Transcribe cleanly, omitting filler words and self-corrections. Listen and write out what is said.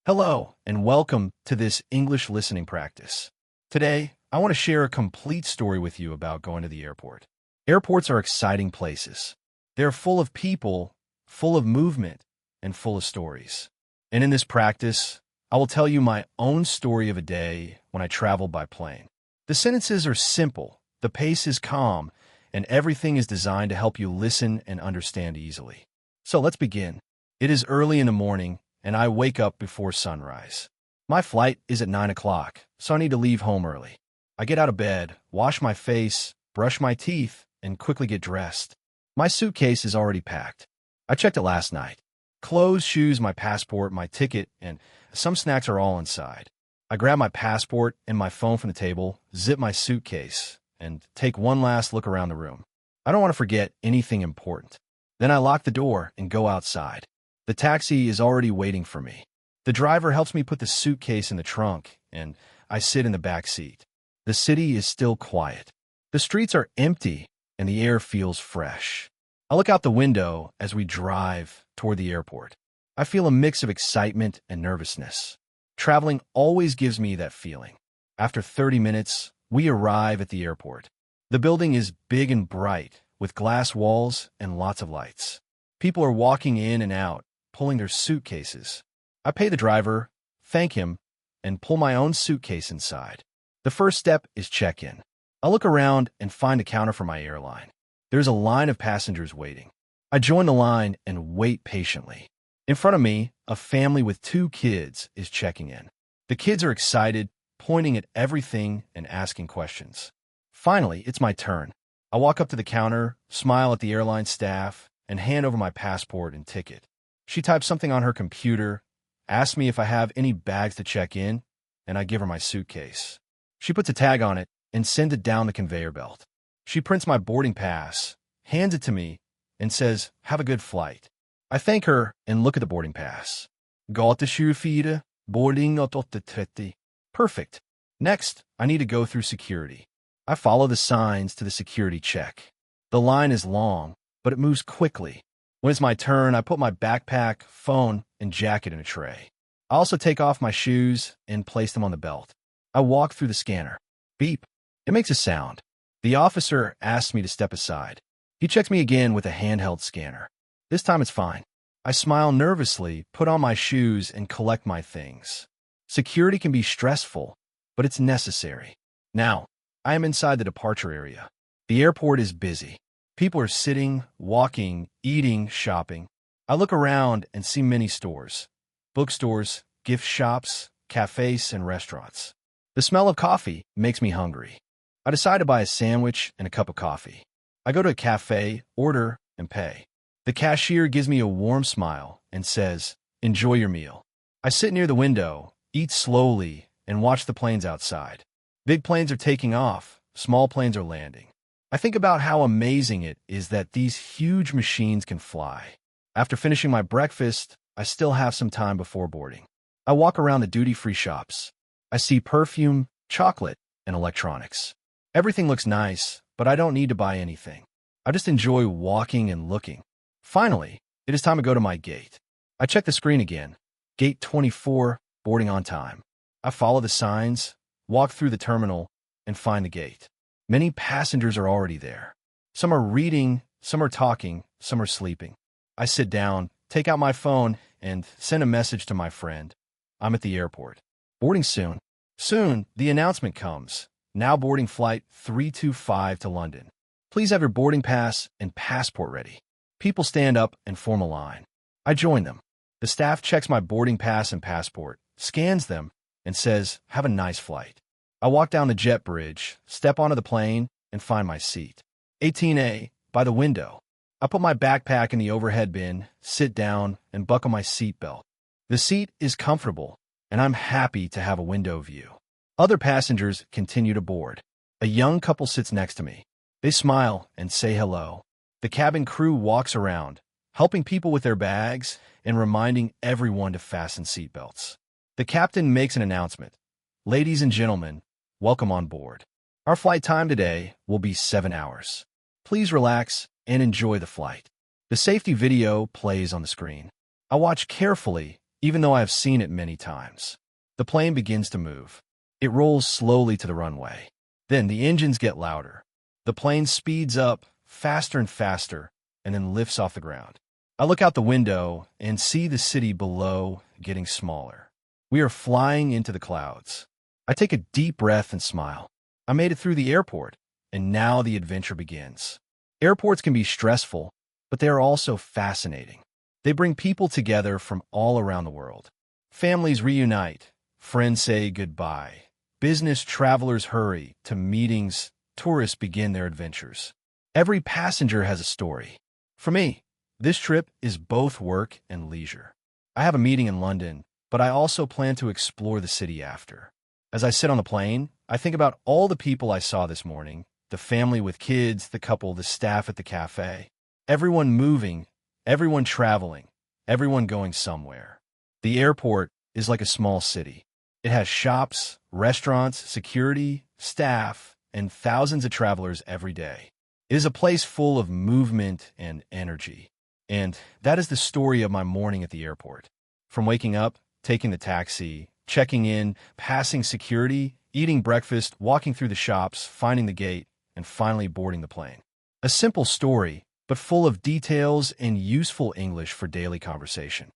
Hello, and welcome to this English listening practice. Today, I want to share a complete story with you about going to the airport. Airports are exciting places. They're full of people, full of movement, and full of stories. And in this practice, I will tell you my own story of a day when I traveled by plane. The sentences are simple, the pace is calm, and everything is designed to help you listen and understand easily. So let's begin. It is early in the morning, and I wake up before sunrise. My flight is at 9 o'clock, so I need to leave home early. I get out of bed, wash my face, brush my teeth, and quickly get dressed. My suitcase is already packed. I checked it last night. Clothes, shoes, my passport, my ticket, and some snacks are all inside. I grab my passport and my phone from the table, zip my suitcase, and take one last look around the room. I don't want to forget anything important. Then I lock the door and go outside. The taxi is already waiting for me. The driver helps me put the suitcase in the trunk, and I sit in the back seat. The city is still quiet. The streets are empty, and the air feels fresh. I look out the window as we drive toward the airport. I feel a mix of excitement and nervousness. Traveling always gives me that feeling. After 30 minutes, we arrive at the airport. The building is big and bright, with glass walls and lots of lights. People are walking in and out, pulling their suitcases. I pay the driver, thank him, and pull my own suitcase inside. The first step is check-in. I look around and find a counter for my airline. There's a line of passengers waiting. I join the line and wait patiently. In front of me, a family with 2 kids is checking in. The kids are excited, pointing at everything and asking questions. Finally, it's my turn. I walk up to the counter, smile at the airline staff, and hand over my passport and ticket. She types something on her computer, asks me if I have any bags to check in, and I give her my suitcase. She puts a tag on it and sends it down the conveyor belt. She prints my boarding pass, hands it to me, and says, "Have a good flight." I thank her and look at the boarding pass. Gate 24, boarding 8:30. Perfect. Next, I need to go through security. I follow the signs to the security check. The line is long, but it moves quickly. When it's my turn, I put my backpack, phone, and jacket in a tray. I also take off my shoes and place them on the belt. I walk through the scanner. Beep. It makes a sound. The officer asks me to step aside. He checks me again with a handheld scanner. This time it's fine. I smile nervously, put on my shoes, and collect my things. Security can be stressful, but it's necessary. Now, I am inside the departure area. The airport is busy. People are sitting, walking, eating, shopping. I look around and see many stores, bookstores, gift shops, cafes, and restaurants. The smell of coffee makes me hungry. I decide to buy a sandwich and a cup of coffee. I go to a cafe, order, and pay. The cashier gives me a warm smile and says, "Enjoy your meal." I sit near the window, eat slowly, and watch the planes outside. Big planes are taking off, small planes are landing. I think about how amazing it is that these huge machines can fly. After finishing my breakfast, I still have some time before boarding. I walk around the duty-free shops. I see perfume, chocolate, and electronics. Everything looks nice, but I don't need to buy anything. I just enjoy walking and looking. Finally, it is time to go to my gate. I check the screen again. Gate 24, boarding on time. I follow the signs, walk through the terminal, and find the gate. Many passengers are already there. Some are reading, some are talking, some are sleeping. I sit down, take out my phone, and send a message to my friend. I'm at the airport. Boarding soon. Soon, the announcement comes. Now boarding flight 325 to London. Please have your boarding pass and passport ready. People stand up and form a line. I join them. The staff checks my boarding pass and passport, scans them, and says, "Have a nice flight." I walk down the jet bridge, step onto the plane, and find my seat. 18A, by the window. I put my backpack in the overhead bin, sit down, and buckle my seatbelt. The seat is comfortable, and I'm happy to have a window view. Other passengers continue to board. A young couple sits next to me. They smile and say hello. The cabin crew walks around, helping people with their bags and reminding everyone to fasten seatbelts. The captain makes an announcement. "Ladies and gentlemen, welcome on board. Our flight time today will be 7 hours. Please relax and enjoy the flight." The safety video plays on the screen. I watch carefully even though I have seen it many times. The plane begins to move. It rolls slowly to the runway. Then the engines get louder. The plane speeds up faster and faster and then lifts off the ground. I look out the window and see the city below getting smaller. We are flying into the clouds. I take a deep breath and smile. I made it through the airport, and now the adventure begins. Airports can be stressful, but they are also fascinating. They bring people together from all around the world. Families reunite, friends say goodbye, business travelers hurry to meetings, tourists begin their adventures. Every passenger has a story. For me, this trip is both work and leisure. I have a meeting in London, but I also plan to explore the city after. As I sit on the plane, I think about all the people I saw this morning, the family with kids, the couple, the staff at the cafe. Everyone moving, everyone traveling, everyone going somewhere. The airport is like a small city. It has shops, restaurants, security, staff, and thousands of travelers every day. It is a place full of movement and energy. And that is the story of my morning at the airport. From waking up, taking the taxi, checking in, passing security, eating breakfast, walking through the shops, finding the gate, and finally boarding the plane. A simple story, but full of details and useful English for daily conversation.